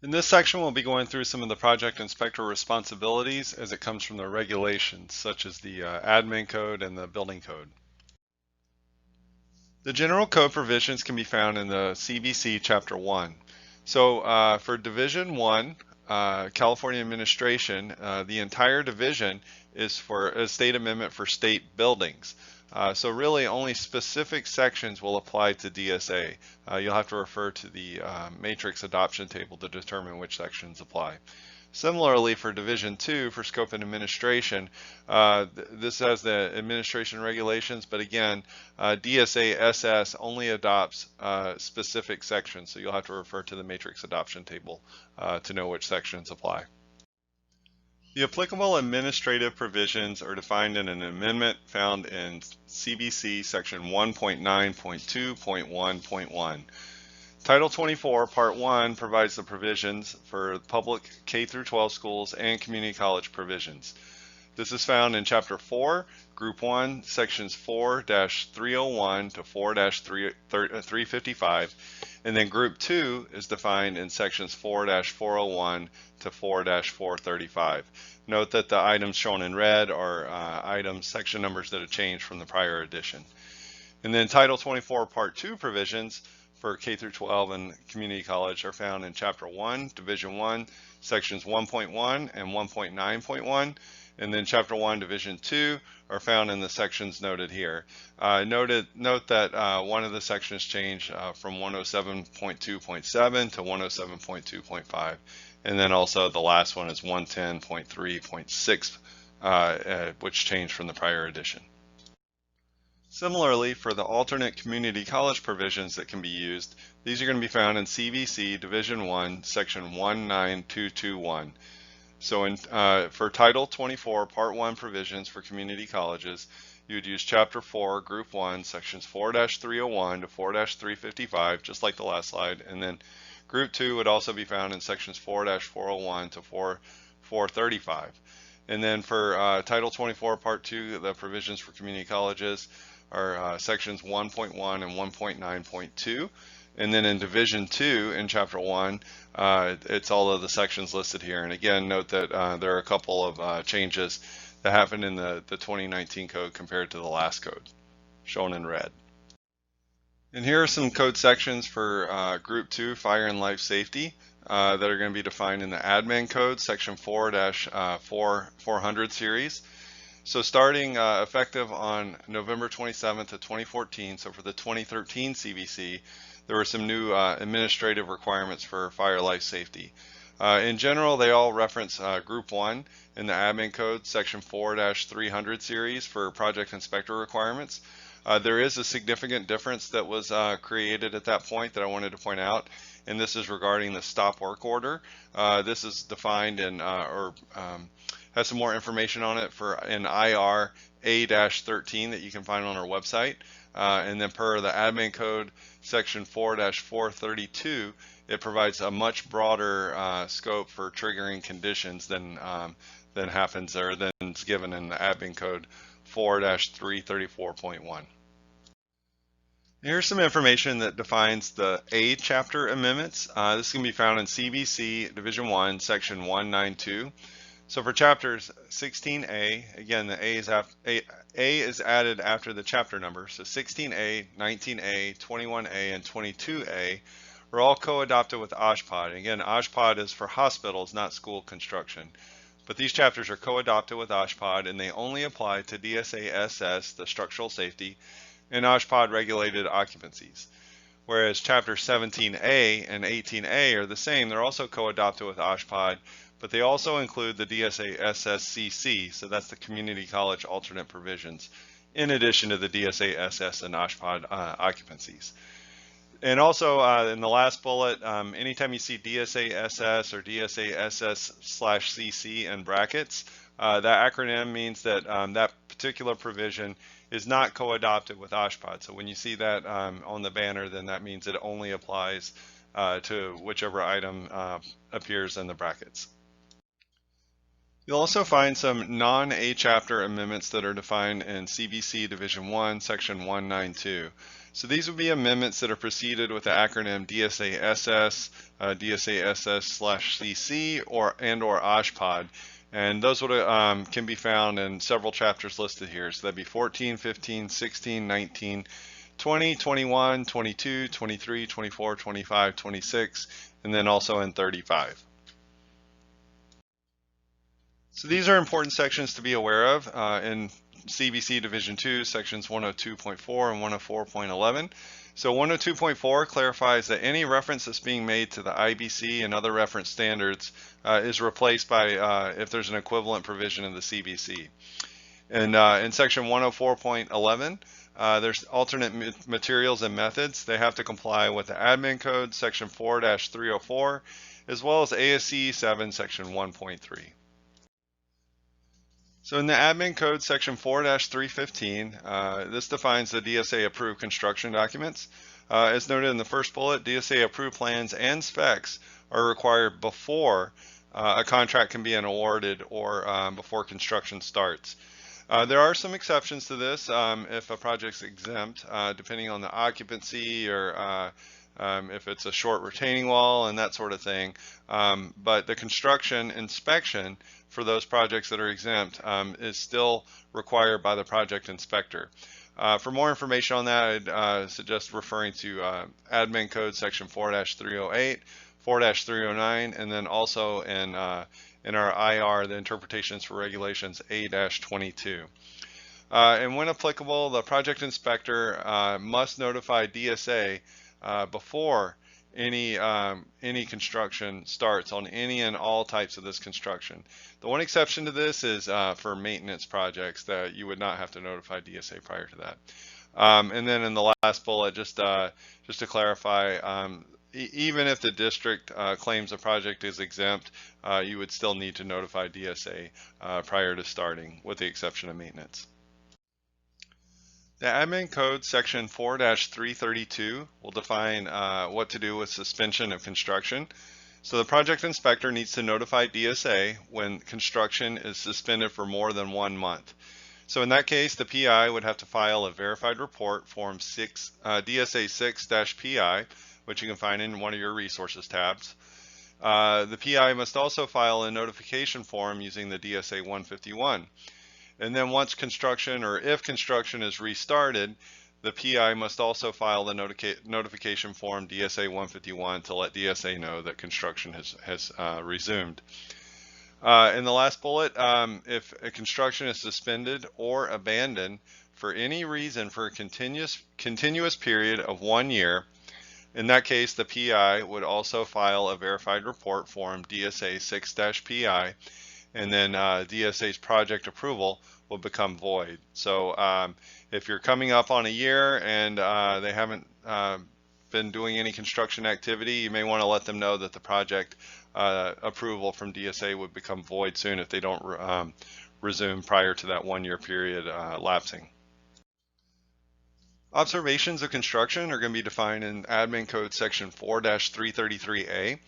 In this section, we'll be going through some of the project inspector responsibilities as it comes from the regulations, such as the admin code and the building code. The general code provisions can be found in the CBC Chapter 1. So for Division 1, California Administration, the entire division is for a state amendment for state buildings. So really only specific sections will apply to DSA. You'll have to refer to the matrix adoption table to determine which sections apply. Similarly, for Division 2, for scope and administration, this has the administration regulations, but again, DSA SS only adopts specific sections, so you'll have to refer to the matrix adoption table to know which sections apply. The applicable administrative provisions are defined in an amendment found in CBC section 1.9.2.1.1. Title 24, Part 1 provides the provisions for public K through 12 schools and community college provisions. This is found in Chapter 4, Group 1, Sections 4-301 to 4-355, and then Group 2 is defined in Sections 4-401 to 4-435. Note that the items shown in red are section numbers that have changed from the prior edition. And then Title 24, Part 2 provisions for K through 12 and community college are found in Chapter 1, Division 1, Sections 1.1 and 1.9.1. And then Chapter 1, Division 2 are found in the sections noted here. Note that one of the sections changed from 107.2.7 to 107.2.5. And then also the last one is 110.3.6, which changed from the prior edition. Similarly, for the alternate community college provisions that can be used, these are going to be found in CBC Division 1, Section 19221. So for Title 24, Part 1 provisions for community colleges, you would use Chapter 4, Group 1, Sections 4-301 to 4-355, just like the last slide, and then Group 2 would also be found in Sections 4-401 to 4-435. And then for Title 24, Part 2, the provisions for community colleges are Sections 1.1 and 1.9.2. And then in Division 2 in Chapter 1, it's all of the sections listed here. And again, note that there are a couple of changes that happened in the 2019 code compared to the last code, shown in red. And here are some code sections for Group 2, Fire and Life Safety, that are going to be defined in the Admin Code, Section 4-400 series. So starting effective on November 27th of 2014, so for the 2013 CBC, there were some new administrative requirements for fire life safety. In general, they all reference Group 1 in the Admin Code, Section 4-300 series for project inspector requirements. There is a significant difference that was created at that point that I wanted to point out, and this is regarding the stop work order. This is defined in, has some more information on it for an IR A-13 that you can find on our website. And then per the Admin Code Section 4-432, it provides a much broader scope for triggering conditions than happens or than is given in the Admin Code 4-334.1. Here's some information that defines the A chapter amendments. This can be found in CBC Division 1, Section 192. So for chapters 16A, again, the A is added after the chapter number. So 16A, 19A, 21A, and 22A are all co-adopted with OSHPD. Again, OSHPD is for hospitals, not school construction. But these chapters are co-adopted with OSHPD, and they only apply to DSA SS, the structural safety, and OSHPD regulated occupancies. Whereas Chapter 17A and 18A are the same. They're also co-adopted with OSHPD, but they also include the DSA SSCC, so that's the community college alternate provisions, in addition to the DSA SS and OSHPD occupancies. And also in the last bullet, anytime you see DSA SS or DSA SS/CC in brackets, that acronym means that that particular provision is not co-adopted with OSHPD. So when you see that on the banner, then that means it only applies to whichever item appears in the brackets. You'll also find some non-A chapter amendments that are defined in CBC Division 1, Section 192. So these would be amendments that are preceded with the acronym DSA-SS, DSA-SS/CC, or OSHPOD. And those would can be found in several chapters listed here. So that'd be 14, 15, 16, 19, 20, 21, 22, 23, 24, 25, 26, and then also in 35. So these are important sections to be aware of in CBC Division 2, sections 102.4 and 104.11. So 102.4 clarifies that any reference that's being made to the IBC and other reference standards is replaced by if there's an equivalent provision in the CBC. And in section 104.11, there's alternate materials and methods. They have to comply with the admin code, section 4-304, as well as ASCE 7, section 1.3. So in the admin code section 4-315, this defines the DSA approved construction documents. As noted in the first bullet, DSA approved plans and specs are required before a contract can be awarded or before construction starts. There are some exceptions to this if a project's exempt, depending on the occupancy or if it's a short retaining wall and that sort of thing. But the construction inspection for those projects that are exempt is still required by the project inspector. For more information on that, I'd suggest referring to admin code section 4-308, 4-309, and then also in our IR, the interpretations for regulations A-22. And when applicable, the project inspector must notify DSA before any construction starts on any and all types of this construction. The one exception to this is for maintenance projects that you would not have to notify DSA prior to that. And then in the last bullet, just to clarify, even if the district claims a project is exempt, you would still need to notify DSA prior to starting, with the exception of maintenance. The admin code section 4-332 will define what to do with suspension of construction. So the project inspector needs to notify DSA when construction is suspended for more than 1 month. So in that case, the PI would have to file a verified report, form DSA 6-PI, which you can find in one of your resources tabs. The PI must also file a notification form using the DSA 151. And then once construction, or if construction is restarted, the PI must also file the notification form DSA 151 to let DSA know that construction has resumed. In the last bullet, if a construction is suspended or abandoned for any reason for a continuous period of 1 year, in that case, the PI would also file a verified report form DSA 6-PI, and then DSA's project approval will become void. So if you're coming up on a year and they haven't been doing any construction activity, you may want to let them know that the project approval from DSA would become void soon if they don't resume prior to that 1 year period lapsing. Observations of construction are going to be defined in admin code section 4-333A.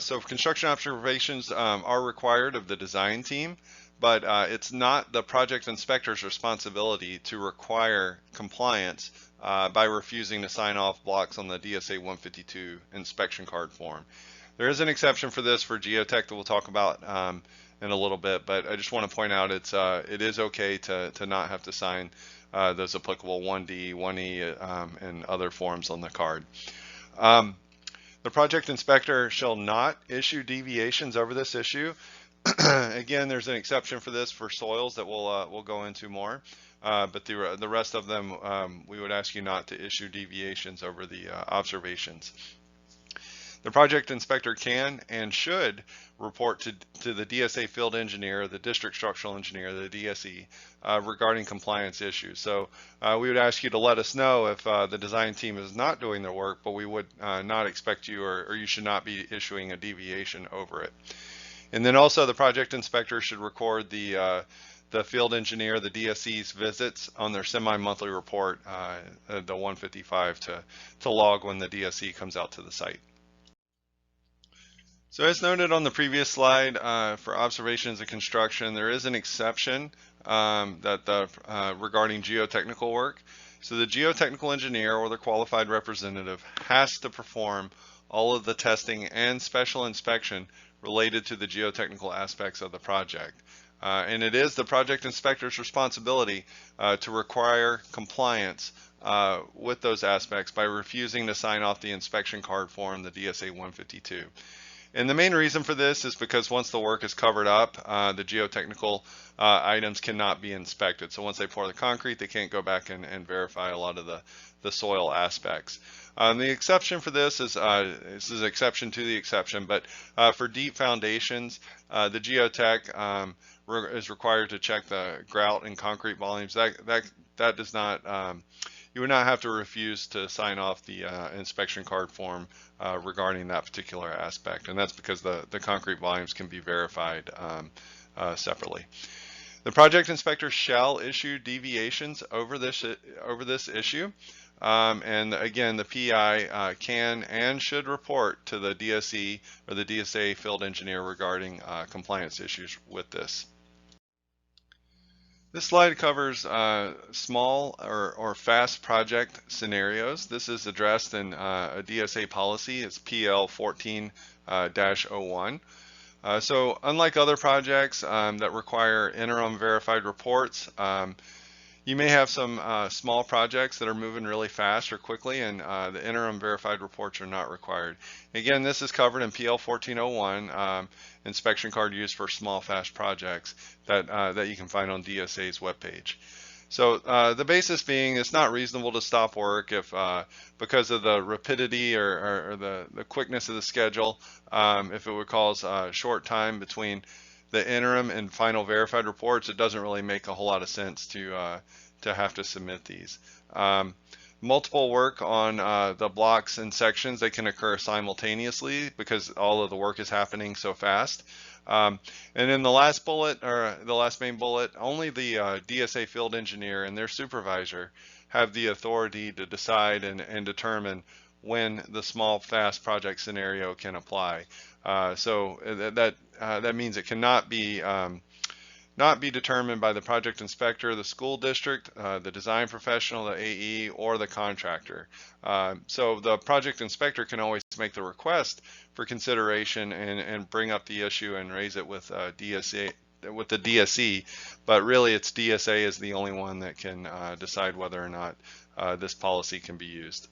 So construction observations are required of the design team, but it's not the project inspector's responsibility to require compliance by refusing to sign off blocks on the DSA 152 inspection card form. There is an exception for this for geotech that we'll talk about in a little bit, but I just want to point out it is okay to not have to sign those applicable 1D, 1E, and other forms on the card. The project inspector shall not issue deviations over this issue. Again, there's an exception for this for soils that we'll go into more, but the rest of them we would ask you not to issue deviations over the observations. The project inspector can and should report to the DSA field engineer, the district structural engineer, the DSE, regarding compliance issues. So we would ask you to let us know if the design team is not doing their work, but we would not expect you, or you should not be issuing a deviation over it. And then also the project inspector should record the field engineer, the DSE's visits on their semi-monthly report, the 155, to log when the DSE comes out to the site. So as noted on the previous slide, for observations of construction, there is an exception regarding geotechnical work. So the geotechnical engineer or the qualified representative has to perform all of the testing and special inspection related to the geotechnical aspects of the project. And it is the project inspector's responsibility to require compliance with those aspects by refusing to sign off the inspection card form, the DSA 152. And the main reason for this is because once the work is covered up, the geotechnical items cannot be inspected. So once they pour the concrete, they can't go back and verify a lot of the soil aspects. The exception for this is an exception to the exception, but for deep foundations, the geotech is required to check the grout and concrete volumes. That does not you would not have to refuse to sign off the inspection card form regarding that particular aspect, and that's because the concrete volumes can be verified separately. The project inspector shall issue deviations over this issue, and again, the PI can and should report to the DSE or the DSA field engineer regarding compliance issues with this. This slide covers small or fast project scenarios. This is addressed in a DSA policy. It's PL 14-01. So unlike other projects that require interim verified reports, you may have some small projects that are moving really fast or quickly, and the interim verified reports are not required. Again, this is covered in PL 1401, inspection card used for small fast projects that you can find on DSA's webpage. So the basis being it's not reasonable to stop work if because of the rapidity or the quickness of the schedule, if it would cause short time between the interim and final verified reports, it doesn't really make a whole lot of sense to have to submit these. Multiple work on the blocks and sections, they can occur simultaneously because all of the work is happening so fast. And in the last bullet, or the last main bullet, only the DSA field engineer and their supervisor have the authority to decide and determine when the small fast project scenario can apply. So that means it cannot be determined by the project inspector, the school district, the design professional, the AE, or the contractor. So the project inspector can always make the request for consideration and bring up the issue and raise it with DSA, with the DSE, but really it's DSA is the only one that can decide whether or not this policy can be used.